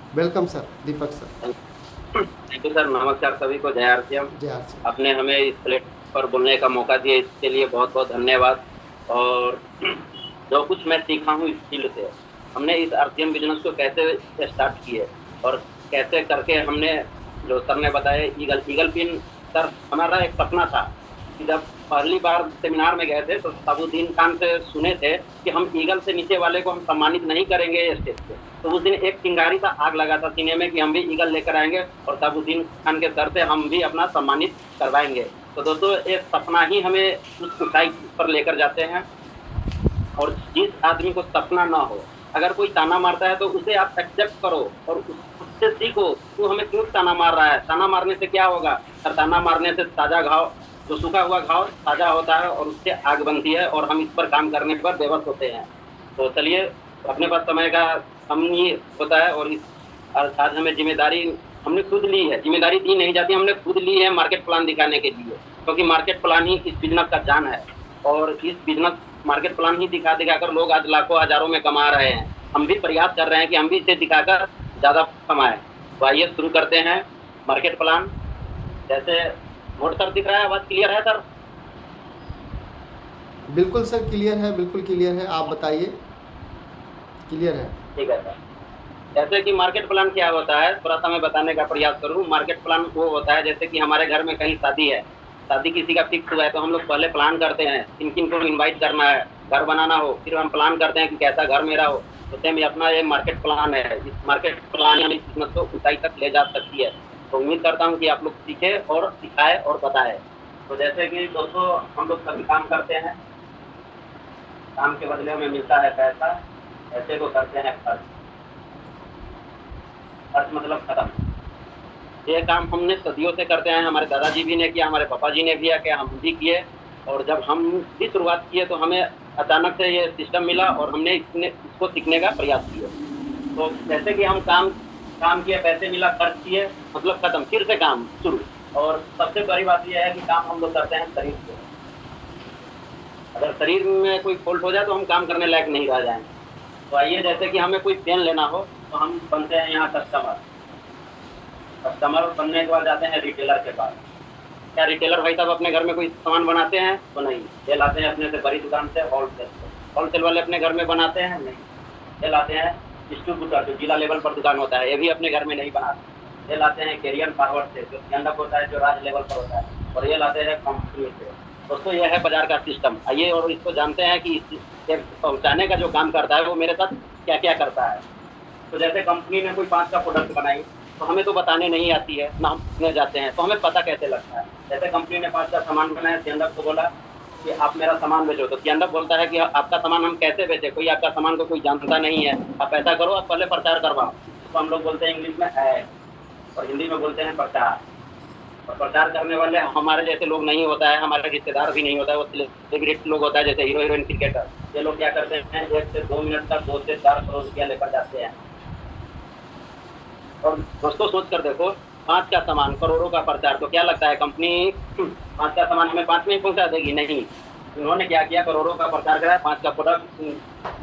Welcome sir, Deepak sir. Thank you sir. नमस्कार सभी को, जय आरसीएम। जय आर सी। आपने हमें इस प्लेट पर बोलने का मौका दिया, इसके लिए बहुत बहुत धन्यवाद। और जो कुछ मैं सीखा हूँ इस फील्ड से, हमने इस आरसीएम बिजनेस को कैसे स्टार्ट किए और कैसे करके हमने, जो सर ने बताया, ईगल ईगल पिन। सर, हमारा एक सपना था कि जब पहली बार सेमिनार में गए थे तो साबुद्दीन खान से सुने थे कि हम ईगल से नीचे वाले को हम सम्मानित नहीं करेंगे स्टेज पे। तो उस दिन एक चिंगारी सा आग लगा था सीने में कि हम भी ईगल लेकर आएंगे और साबुद्दीन खान के सर से हम भी अपना सम्मानित करवाएंगे। तो दोस्तों, ये सपना ही हमें उस ऊंचाई पर लेकर जाते हैं। और जिस आदमी को सपना ना हो, अगर कोई ताना मारता है तो उसे आप एक्सेप्ट करो और उससे सीखो, तू हमें क्यों ताना मार रहा है। ताना मारने से क्या होगा सर? ताना मारने से ताजा घाव, जो सूखा हुआ घाव ताजा होता है और उससे आग बनती है और हम इस पर काम करने पर बेबस होते हैं। तो चलिए, अपने पास समय का कम ही होता है और आज हमें जिम्मेदारी हमने खुद ली है। जिम्मेदारी दी नहीं जाती, हमने खुद ली है मार्केट प्लान दिखाने के लिए, क्योंकि मार्केट प्लान ही इस बिजनेस का जान है। और इस बिजनेस मार्केट प्लान ही दिखा दिखाकर लोग आज लाखों हजारों में कमा रहे हैं। हम भी प्रयास कर रहे हैं कि हम भी इसे दिखाकर ज्यादा कमाएं। तो आइए शुरू करते हैं मार्केट प्लान। जैसे मोड सर दिख रहा है, आवाज क्लियर है सर? बिल्कुल सर, क्लियर है, बिल्कुल क्लियर है। आप बताइए। क्लियर है। ठीक है सर। जैसे कि मार्केट प्लान क्या होता है, थोड़ा सा मैं बताने का प्रयास करूं। मार्केट प्लान वो होता है, जैसे कि हमारे घर में कहीं शादी है, शादी किसी का फिक्स हुआ है, तो हम लोग पहले प्लान करते हैं किन किन को इनवाइट करना है, घर बनाना हो, फिर हम प्लान करते हैं कि कैसा घर मेरा हो। तो सेम ये अपना ये मार्केट प्लान है। इस मार्केट प्लान हमें बिजनेस को ऊंचाई तक ले जा सकती है। तो उम्मीद करता हूँ कि आप लोग सीखे और सिखाए और बताए। तो जैसे कि दोस्तों, हम लोग सभी काम करते हैं, काम के बदले में मिलता है पैसा, पैसे को करते हैं खर्च। खर्च मतलब खत्म। ये काम हमने सदियों से करते हैं, हमारे दादाजी भी ने किया, हमारे पापा जी ने भी किया, हम भी किए। और जब हम भी शुरुआत किए तो हमें अचानक से ये सिस्टम मिला और हमने इसको सीखने का प्रयास किया। तो जैसे कि हम काम काम किए, पैसे मिला, खर्च किए, मतलब खत्म, फिर से काम शुरू। और सबसे बड़ी बात यह है कि काम हम लोग करते हैं शरीर से। अगर शरीर में कोई फॉल्ट हो जाए तो हम काम करने लायक नहीं रह जाएंगे। तो आइए, जैसे कि हमें कोई पेन लेना हो तो हम बनते हैं यहाँ कस्टमर। कस्टमर बनने के बाद जाते हैं रिटेलर के पास। क्या रिटेलर भाई साहब अपने घर में कोई सामान बनाते हैं? तो नहीं, ये लाते हैं अपने से बड़ी दुकान से, होलसेल से। होलसेल वाले अपने घर में बनाते हैं? नहीं, ये लाते हैं डिस्ट्रीब्यूटर, जो जिला लेवल पर दुकान होता है, ये भी अपने घर में नहीं बनाते। ये लाते हैं कैरियर फॉरवर्ड से, जो स्टैंड अप होता है, जो राज्य लेवल पर होता है, और ये लाते हैं कंपनी से। दोस्तों, यह है बाजार का सिस्टम। आइए और इसको जानते हैं कि ये पहुंचाने का जो काम करता है वो मेरे साथ क्या क्या करता है। तो जैसे कंपनी ने कोई 5 का प्रोडक्ट बनाई, तो हमें तो बताने नहीं आती है ना, हम सीखने जाते हैं, तो हमें पता कैसे लगता है। जैसे कंपनी ने 5 का सामान बनाया, स्टैंड को बोला कि आप मेरा सामान बेचो, तो स्टैंड बोलता है कि आपका सामान हम कैसे बेचे, कोई आपका सामान को कोई जानता नहीं है, आप ऐसा करो, आप पहले प्रचार करवाओ। तो हम लोग बोलते हैं इंग्लिश में ऐड, और हिंदी में बोलते हैं प्रचार। और प्रचार करने वाले हमारे जैसे लोग नहीं होता है, हमारे रिश्तेदार भी नहीं होता है, वो सेलिब्रिटी लोग होता है, जैसे हीरो हीरोइन, क्रिकेटर। ये लोग क्या करते हैं, 1 से 2 मिनट तक 2 से 4 करोड़ रुपया लेकर जाते हैं। और दोस्तों, सोच कर देखो, 5 का सामान, करोड़ों का प्रचार, तो क्या लगता है कंपनी 5 का सामान हमें 5 में ही पहुंचा देगी? नहीं। उन्होंने क्या किया, करोड़ों का प्रचार कराया, 5 का प्रोडक्ट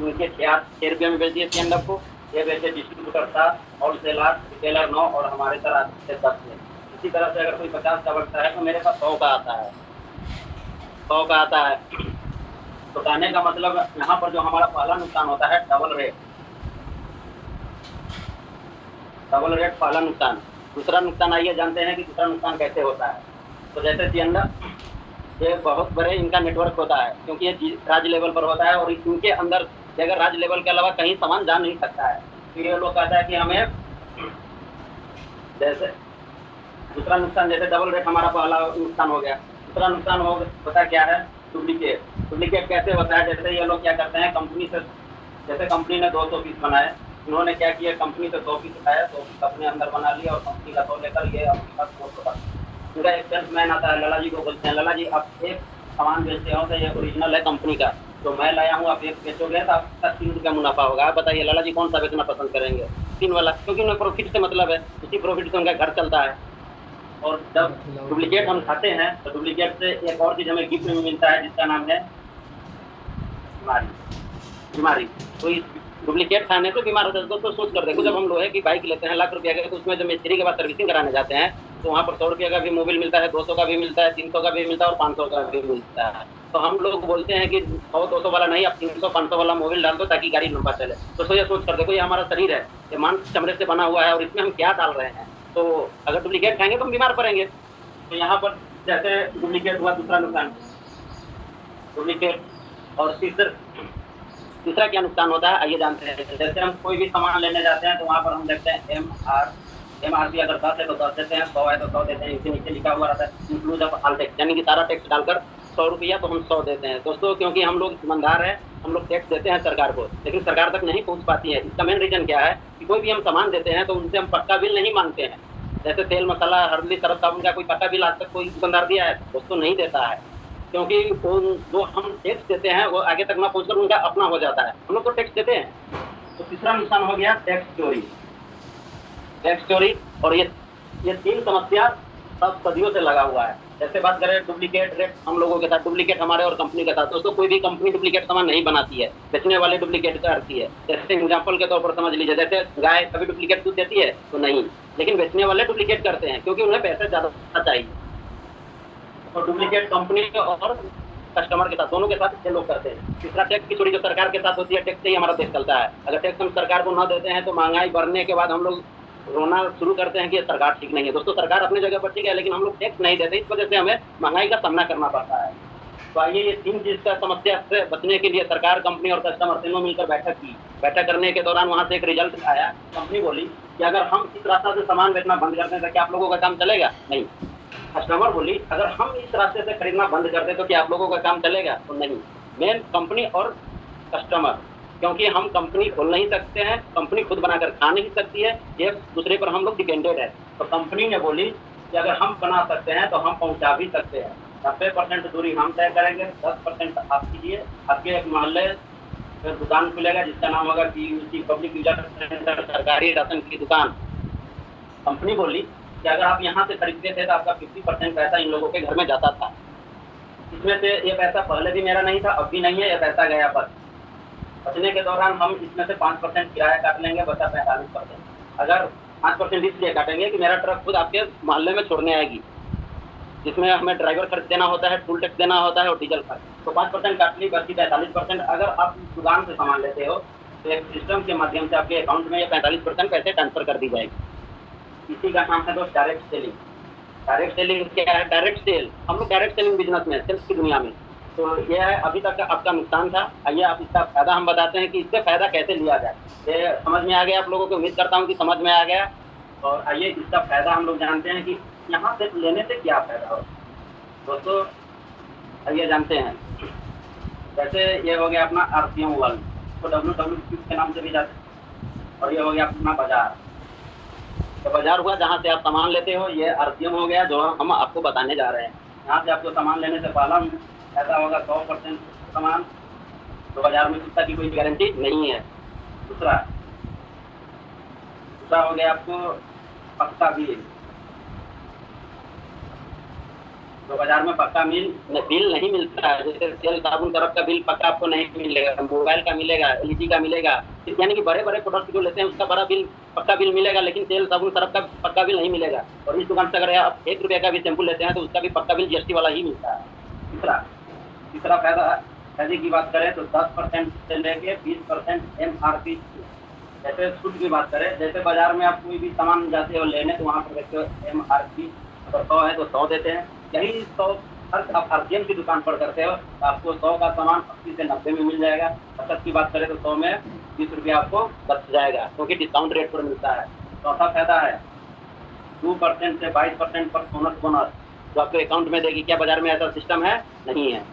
उनके 6 रुपये में बेच दिए स्टैंड अप को। ये बेचे डिस्ट्रीब्यूटर 7, होलसेलर रिटेलर 9, और हमारे तरह से 10 में। इसी तरह से अगर कोई 50 का बढ़ता है तो मेरे पास 100 का आता है, 100 का आता है। तो कहने का मतलब, यहाँ पर जो हमारा पहला नुकसान होता है, डबल रेट। डबल रेट पहला नुकसान। दूसरा नुकसान आइए जानते हैं कि दूसरा नुकसान कैसे होता है। तो जैसे सियंदा, ये बहुत बड़े इनका नेटवर्क होता है, क्योंकि ये राज्य लेवल पर होता है, और इनके अंदर अगर राज्य लेवल के अलावा कहीं सामान जा नहीं सकता है। तो ये लोग कहता है कि हमें, जैसे दूसरा नुकसान, जैसे डबल रेट हमारा पहला नुकसान हो गया। दूसरा नुकसान होता क्या है, डुप्लीकेट। डुप्लीकेट कैसे होता है, जैसे ये लोग क्या करते हैं, कंपनी से, जैसे कंपनी ने 200 पीस बनाए, उन्होंने क्या किया, कंपनी से 100 पीस उठाया, 100 पीस अपने अंदर बना लिया, और कंपनी का 100 लेकर ये अपने पास 200 का। उनका एक सेल्समैन आता है, लाला जी को बोलते हैं, लाला जी आप एक सामान बेचते हो तो ये ओरिजिनल है कंपनी का, तो मैं लाया हूँ, आप एक बेचोगे तो आपका 3 रुपया मुनाफा होगा। आप बताइए लाला जी कौन सा बेचना पसंद करेंगे? 3 वाला, क्योंकि उन्हें प्रॉफिट से मतलब है, उसी प्रॉफिट से उनका घर चलता है। और जब डुप्लीकेट हम खाते हैं तो डुप्लीकेट से एक और चीज़ हमें गिफ्ट में मिलता है, जिसका नाम है बीमारी। बीमारी। तो इस डुप्लीकेट खाने से बीमार होते हैं। दोस्तों सोच कर देखो, जब हम लोहे की बाइक लेते हैं लाख रुपया का, तो उसमें जब मिस्त्री के बाद सर्विसिंग कराने जाते हैं तो वहाँ पर 100 रुपये का भी मोबिल मिलता है, 200 का भी मिलता है, 300 का भी मिलता है और 500 का भी मिलता है। तो हम लोग बोलते हैं कि 100-200 वाला नहीं, आप 300-500 वाला मोबिल डाल दो ताकि गाड़ी लंबा चले। तो ये सोच कर देखो, ये हमारा शरीर है, ये मांस चमड़े से बना हुआ है और इसमें हम क्या डाल रहे हैं। तो अगर डुप्लीकेट खाएंगे तो हम बीमार पड़ेंगे। तो यहाँ पर जैसे डुप्लीकेट हुआ, दूसरा नुकसान डुप्लीकेट। और तीसरा क्या नुकसान होता है आइए जानते हैं। जैसे हम कोई भी सामान लेने जाते हैं तो वहाँ पर हम देखते हैं MRP अगर 10 है तो 10 देते हैं, 100 है तो 100 देते हैं। इसके नीचे लिखा हुआ रहता है इंक्लूड ऑफ ऑल टैक्स, यानी कि सारा टैक्स डालकर 100 रुपया तो हम 100 देते हैं। दोस्तों क्योंकि हम लोग ईमानदार हैं, हम लोग टैक्स देते हैं सरकार को, लेकिन सरकार तक नहीं पहुँच पाती है। इसका मेन रीजन क्या है कि कोई भी हम सामान देते हैं तो उनसे हम पक्का बिल नहीं मांगते हैं। जैसे तेल मसाला हल्दी सरफ साबुन का कोई पक्का बिल आज तक कोई दुकानदार दिया है? दोस्तों नहीं देता है, क्योंकि जो हम टैक्स देते हैं वो आगे तक ना पहुंचकर उनका अपना हो जाता है। हम लोग तो टैक्स देते हैं। तो तीसरा नुकसान हो गया टैक्स चोरी। और ये तीन समस्या सब सदियों से लगा हुआ है। जैसे बात करें डुप्लीकेट रेट हम लोगों के साथ, डुप्लीकेट हमारे और कंपनी के साथ। दोस्तों कोई भी कंपनी डुप्लीकेट सामान नहीं बनाती है, बेचने वाले डुप्लीकेट करती है। जैसे एग्जाम्पल के तौर पर समझ लीजिए, जैसे गाय कभी डुप्लीकेट दूध देती है तो नहीं, लेकिन बेचने वाले डुप्लीकेट करते हैं क्योंकि उन्हें पैसे ज़्यादा चाहिए। तो डुप्लीकेट कंपनी और कस्टमर के साथ, दोनों के साथ ये लोग करते हैं। तीसरा टैक्स की चोरी जो सरकार के साथ होती है, टैक्स से ही हमारा देश चलता है। अगर टैक्स हम सरकार को न देते हैं तो महंगाई बढ़ने के बाद हम लोग रोना शुरू करते हैं कि ये सरकार ठीक नहीं है। दोस्तों सरकार अपनी जगह पर ठीक है, लेकिन हम लोग टैक्स नहीं देते, इस वजह से हमें महंगाई का सामना करना पड़ता है। तो आइए ये तीन चीज़ का समस्या से बचने के लिए सरकार, कंपनी और कस्टमर तीनों मिलकर बैठक की। बैठक करने के दौरान वहाँ से एक रिजल्ट आया। कंपनी बोली कि अगर हम इस रास्ते से सामान बेचना बंद कर दें तो क्या आप लोगों का काम चलेगा? नहीं। कस्टमर बोली अगर हम इस रास्ते से खरीदना बंद कर दें तो क्या आप लोगों का काम चलेगा? तो नहीं। मेन कंपनी और कस्टमर, क्योंकि हम कंपनी खोल नहीं सकते हैं, कंपनी खुद बनाकर खा नहीं सकती है, एक दूसरे पर हम लोग डिपेंडेड है। तो कंपनी ने बोली कि अगर हम बना सकते हैं तो हम पहुंचा भी सकते हैं। 90% दूरी हम तय करेंगे, 10% आप कीजिए। आपके एक मोहल्ले फिर दुकान खुलेगा जिसका नाम होगा PUC, पब्लिक यूजर सेंटर, सरकारी राशन की दुकान। कंपनी बोली कि अगर आप यहाँ से खरीदते थे तो आपका 50% पैसा इन लोगों के घर में जाता था। इसमें से ये पैसा पहले भी मेरा नहीं था, अब भी नहीं है, ये पैसा गया बस। बचने के दौरान हम इसमें से 5% किराया काट लेंगे, बचा 45%। अगर 5% इसलिए काटेंगे कि मेरा ट्रक खुद आपके मोहल्ले में छोड़ने आएगी, जिसमें हमें ड्राइवर खर्च देना होता है, टूल टैक्स देना होता है और डीजल खर्च। तो 5% काट ली, बची 45%। अगर आप दुकान से सामान लेते हो तो एक सिस्टम के माध्यम से आपके अकाउंट में ये 45% पैसे ट्रांसफर कर दी जाएगी। इसी का नाम है दोस्त डायरेक्ट सेलिंग। डायरेक्ट सेलिंग क्या है? Direct sale. हम लोग डायरेक्ट सेलिंग बिजनेस में, सेल्स की दुनिया में। तो ये है अभी तक का आपका नुकसान था। आइए आप इसका फायदा हम बताते हैं कि इससे फायदा कैसे लिया जाए। ये समझ में आ गया आप लोगों को? उम्मीद करता हूँ कि समझ में आ गया। और आइए इसका फायदा हम लोग जानते हैं कि यहाँ से लेने से क्या फायदा हो। दोस्तों आइए जानते हैं। जैसे ये हो गया अपना RCM वर्ल्ड, तो WWW के नाम से भी जाते हैं। और ये हो गया अपना बाजार। तो बाजार हुआ जहाँ से आप सामान लेते हो, ये RCM हो गया जो हम आपको बताने जा रहे हैं। यहाँ से आपको सामान लेने से पहला ऐसा होगा 100% सामान, तो बाजार में कितना की कोई गारंटी नहीं है। दूसरा हो गया आपको पक्का बिल। तो बाजार में पक्का बिल नहीं मिलता है। जैसे तेल साबुन सरफ का बिल पक्का आपको नहीं मिलेगा, मोबाइल का मिलेगा, LED का मिलेगा, यानी कि बड़े बड़े प्रोडक्ट जो लेते हैं उसका बड़ा बिल, पक्का बिल मिलेगा, लेकिन तेल साबुन सरफ का पक्का बिल नहीं मिलेगा। और इस दुकान से अगर आप 1 रुपये का भी शैम्पू लेते हैं तो उसका भी पक्का बिल GST वाला ही मिलता है। तीसरा फायदे की बात करें तो 10% से लेके 20% MRP। जैसे छूट की बात करें, जैसे बाजार में आप कोई भी सामान जाते हो लेने तो वहाँ पर देखते हो MRP, अगर 100 है तो 100 देते हैं। यही 100 आप RCM की दुकान पर करते हो तो आपको 100 का सामान 80 से 90 में मिल जाएगा। 50 की बात करें तो 100 में 20 रुपया आपको बच जाएगा, क्योंकि डिस्काउंट रेट पर मिलता है। चौथा फायदा है 2% से 22% पर बोनस जो आपके अकाउंट में देगी। क्या बाजार में ऐसा सिस्टम है? नहीं है।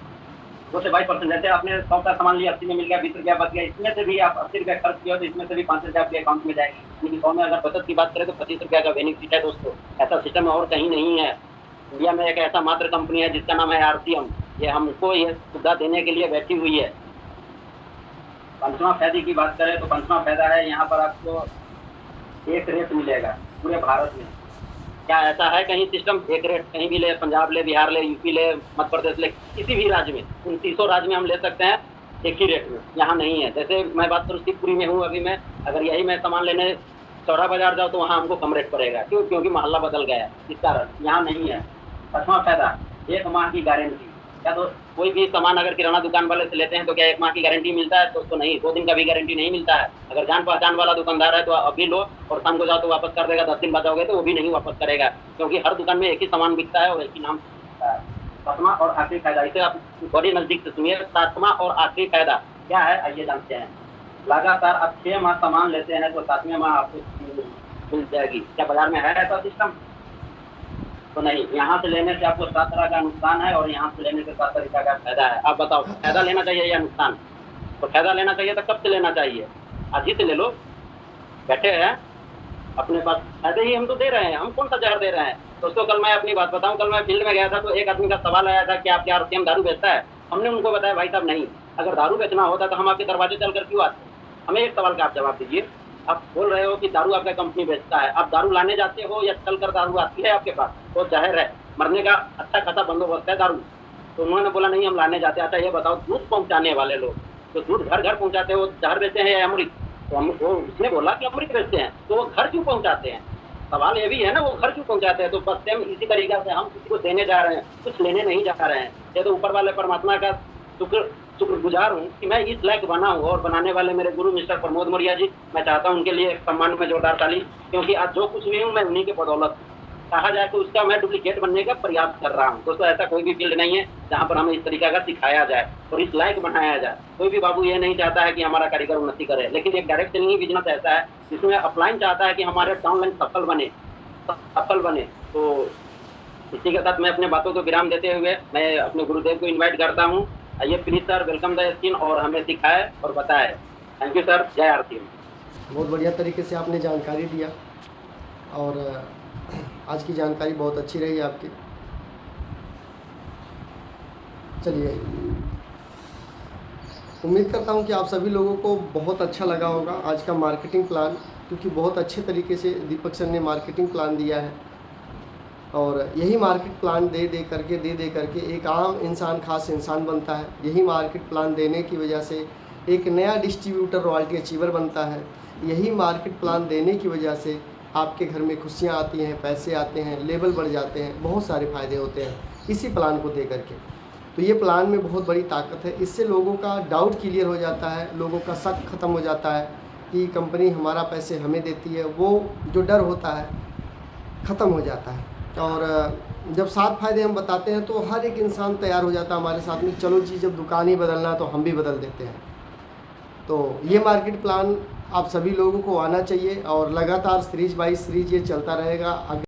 2 से 22%। जैसे आपने 100 का सामान लिया, 80 में मिल गया, 20 रुपया बच गया, इसमें से भी आप 80 रुपया खर्च किया तो इसमें से भी 5 रुपया आपके अकाउंट में जाएगी। यानी 100 में अगर बचत की बात करें तो 25 रुपया का बेनिफिट है। दोस्तों ऐसा सिस्टम और कहीं नहीं है। इंडिया में एक ऐसा मात्र कंपनी है जिसका नाम है RCM। ये हमको ये सुविधा देने के लिए बैठी हुई है। पंचवां फायदे की बात करें तो पंचवां फायदा है यहाँ पर आपको एक रेट मिलेगा पूरे भारत में। क्या ऐसा है कहीं सिस्टम? एक रेट कहीं भी ले, पंजाब ले, बिहार ले, UP ले, मध्य प्रदेश ले, किसी भी राज्य में, 29 राज्य में हम ले सकते हैं एक ही रेट में, यहाँ नहीं है। जैसे मैं बात करूँ शिवपुरी में हूँ अभी मैं, अगर यही मैं सामान लेने चौरा बाजार जाओ तो वहाँ हमको कम रेट पड़ेगा। क्यों? क्योंकि मोहल्ला बदल गया है, इस कारण यहाँ नहीं है। 5वां फायदा, 1 माह की गारंटी। या तो कोई भी सामान अगर किराना दुकान वाले से लेते हैं तो क्या 1 माह की गारंटी मिलता है? तो नहीं, 2 दिन का भी गारंटी नहीं मिलता है। अगर जान पहचान वाला दुकानदार है तो अभी लो और शाम को जाओ तो वापस कर देगा, 10 दिन बाद जाओगे तो वो भी नहीं वापस करेगा, क्योंकि हर दुकान में एक ही सामान बिकता है और एक ही नाम बिकता है। 7वां और आखिरी फायदा, इसे आप बड़ी नजदीक से सुनिए। 7वां और आखिरी फायदा क्या है, आइए जानते हैं। लगातार आप 6 माह सामान लेते हैं तो 7वें माह आपको मिल जाएगी। क्या बाजार में है ऐसा सिस्टम? तो नहीं, यहाँ से लेने से आपको 7 तरह का नुकसान है और यहाँ से लेने से 7 तरीका का फायदा है। आप बताओ, फायदा लेना चाहिए या नुकसान? तो फायदा लेना चाहिए तो कब से लेना चाहिए? आज ही से ले लो, बैठे हैं अपने पास, फायदे ही हम तो दे रहे हैं, हम कौन सा जहर दे रहे हैं? दोस्तों कल मैं अपनी बात बताऊं, कल मैं फील्ड में गया था तो एक आदमी का सवाल आया था कि आपके आरसीएम दारू बेचता है? हमने उनको बताया भाई साहब नहीं, अगर दारू बेचना होता तो हम आपके दरवाजे चलकर क्यों आते? हमें एक सवाल का आप जवाब दीजिए। आप बोल रहे हो कि दारू आपका कंपनी बेचता है, आप दारू लाने जाते हो या चलकर दारू आती है आपके पास? तो जहर है, मरने का अच्छा खासा बंदोबस्त है दारू। तो उन्होंने बोला नहीं हम लाने जाते। अच्छा ये बताओ, दूध पहुंचाने वाले लोग तो दूध घर घर पहुंचाते हो, जहर बेचते हैं या अमृत? तो हम वो उसने बोला कि अमृत बेचते हैं, तो वो घर क्यों पहुंचाते हैं? सवाल ये भी है ना, वो घर क्यों पहुंचाते हैं? तो बस सेम इसी तरीका से हम किसी को देने जा रहे हैं, कुछ लेने नहीं जा रहे हैं। ये तो ऊपर वाले परमात्मा का शुक्रगुजार हूँ कि मैं इस लायक बना हूँ। और बनाने वाले मेरे गुरु मिस्टर प्रमोद मौर्य जी, मैं चाहता हूँ उनके लिए एक सम्मान में जोरदार ताली, क्योंकि आज जो कुछ भी हूँ मैं उन्हीं के बदौलत कहा जाए तो उसका मैं डुप्लीकेट बनने का प्रयास कर रहा हूँ। दोस्तों ऐसा कोई भी फील्ड नहीं है जहाँ पर हमें इस तरीका का सिखाया जाए और इस लायक बनाया जाए। कोई भी बाबू ये नहीं चाहता है कि हमारा कारीगर उन्नति करे, लेकिन एक डायरेक्ट सेलिंग बिजनेस ऐसा है जिसमें अपलाइन चाहता है कि हमारे डाउनलाइन सफल बने। तो इसी के साथ मैं अपने बातों को विराम देते हुए मैं अपने गुरुदेव को इन्वाइट करता हूँ। आइए please sir, welcome the screen और हमें सिखाए और बताए। थैंक यू सर, जय आरती। बहुत बढ़िया तरीके से आपने जानकारी दिया और आज की जानकारी बहुत अच्छी रही आपकी। चलिए, उम्मीद करता हूँ कि आप सभी लोगों को बहुत अच्छा लगा होगा आज का मार्केटिंग प्लान, क्योंकि बहुत अच्छे तरीके से दीपक सर ने मार्केटिंग प्लान दिया है। और यही मार्केट प्लान दे दे करके एक आम इंसान खास इंसान बनता है। यही मार्केट प्लान देने की वजह से एक नया डिस्ट्रीब्यूटर रॉयल्टी अचीवर बनता है। यही मार्केट प्लान देने की वजह से आपके घर में खुशियाँ आती हैं, पैसे आते हैं, लेवल बढ़ जाते हैं, बहुत सारे फ़ायदे होते हैं इसी प्लान को दे करके। तो ये प्लान में बहुत बड़ी ताकत है। इससे लोगों का डाउट क्लियर हो जाता है, लोगों का शक ख़त्म हो जाता है कि कंपनी हमारा पैसे हमें देती है, वो जो डर होता है ख़त्म हो जाता है। और जब 7 फ़ायदे हम बताते हैं तो हर एक इंसान तैयार हो जाता है हमारे साथ में, चलो जी जब दुकान ही बदलना तो हम भी बदल देते हैं। तो ये मार्केट प्लान आप सभी लोगों को आना चाहिए और लगातार सीरीज बाई सीरीज ये चलता रहेगा।